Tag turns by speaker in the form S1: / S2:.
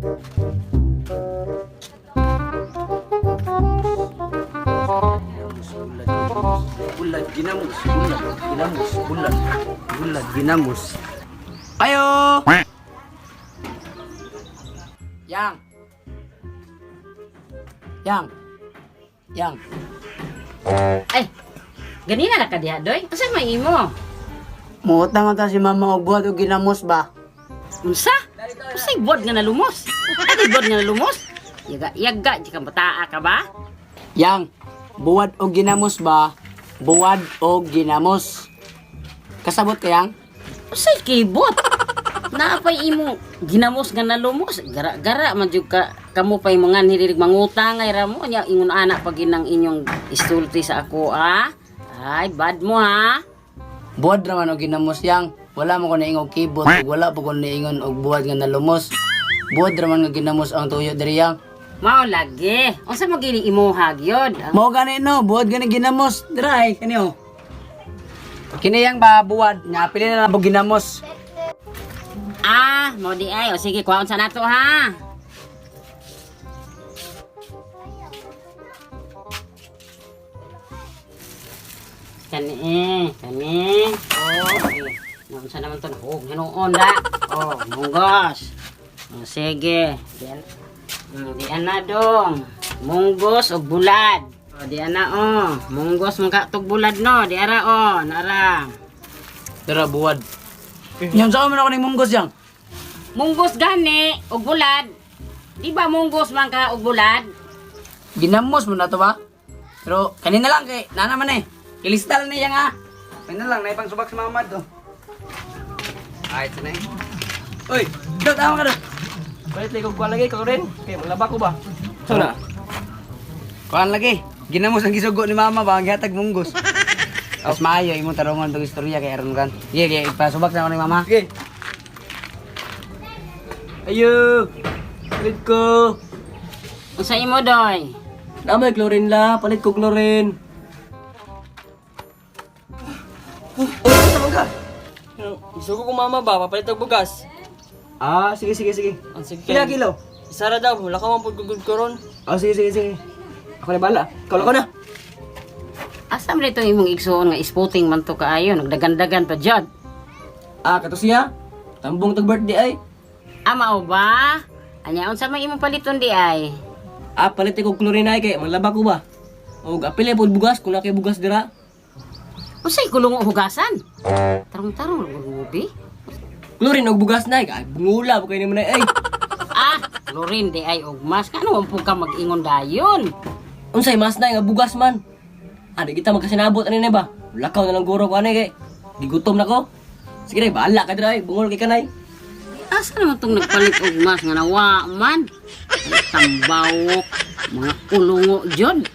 S1: Bulat ginamos, bulat ginamos. Ayo. Yang.
S2: Ay, ganina na ka diha, doy. Asa may imo?
S1: Muutang ta si mama og buhat og ginamos ba?
S2: Unsa? Usay bod nga nalumos. Adi bod nga nalumos. Yaga, di ka bataa ka ba?
S1: Yang, buwad og ginamos ba? Buwad og ginamos. Kasabot ka yang?
S2: Usay kibot. Naapay imo ginamos nga nalumos. Gara-gara man jud ka kamo pay mga niririg mangutang ay ramo nya ingon anak pag inang inyong isulti sa ako Ay, bad mo ha.
S1: Buwad raman og ginamos yang. Wala mo ko na ingog kibot, ug wala po ko na ingon og buwad nga nalumos. Buwad raman nga ginamos ang tuyo diri yang.
S2: Mao lagi. Unsa mo gini imuhag yod?
S1: Mao gani no, buwad gani ginamos. Dry kani oh. Kini yang ba buwad nya pili na lang po ginamos.
S2: Mo di ay. O sige, kuhaon sa nato ha. Kani. Oh, saan naman ito? Hinuon da. Munggos. Sige. Diyan na dong. Munggos o bulad. Diyan na munggos magkatog bulad no. Diara nara.
S1: Tara buwad. Yang saan man ako ning munggos yang?
S2: Munggos gani o bulad. Di ba munggos man ka o bulad?
S1: Ginamos mo na to ba? Pero kanina lang kay nana man Ilistal na yang Kanina lang naipang subak sa mama to. Ay, sanay. Uy, tama ka na.
S3: Balik lagi ko kuha lagi ka rin. Kaya maglaba ko ba? So na.
S1: Kuhaan lagi. Ginamos ang gisugo ni mama ba ang gihatag munggos. Tapos maayo imong tarungon tong istorya kay aron kan. Sige, ipasubak na ako ni mama.
S3: Okay. Ayo. Palit ko.
S2: Unsa imo doy?
S3: Namay chlorine la. Palit ko chlorine. Tama ka. Isugo ko mama ba? Papalit og bugas.
S1: Sige.
S3: Sige.
S1: Kila kilo.
S3: Isara daw. Wala ka man pagkugod ko ron.
S1: Sige.
S3: Ako na bala. Kaulo ko na.
S2: Asam rito imong igsuon nga spotting man to kaayo nagdagandagan pa jud.
S3: Kato siya. Tambong tag birthday ay.
S2: Mao ba? Anya unsa may imong paliton di ay?
S3: Palit ko chlorine ay kay maglaba ko ba? O apil pod bugas kung na kay bugas dira.
S2: Usay kulong o hugasan. Tarong gubi.
S3: Chlorine og bugas na ay bungula ba kay ni man ay.
S2: Chlorine di ay og mas kano man pud ka mag-ingon dayon.
S3: Unsay mas na nga bugas man. Di kita magkasinabot ani na ba? Lakaw na lang guro ko ani kay gigutom na ko. Sige na, bahala ka dira ay bungol kay kanay.
S2: Asa naman tong nagpalit og mas nga nawa man? Tambawok, mga kulungo jud.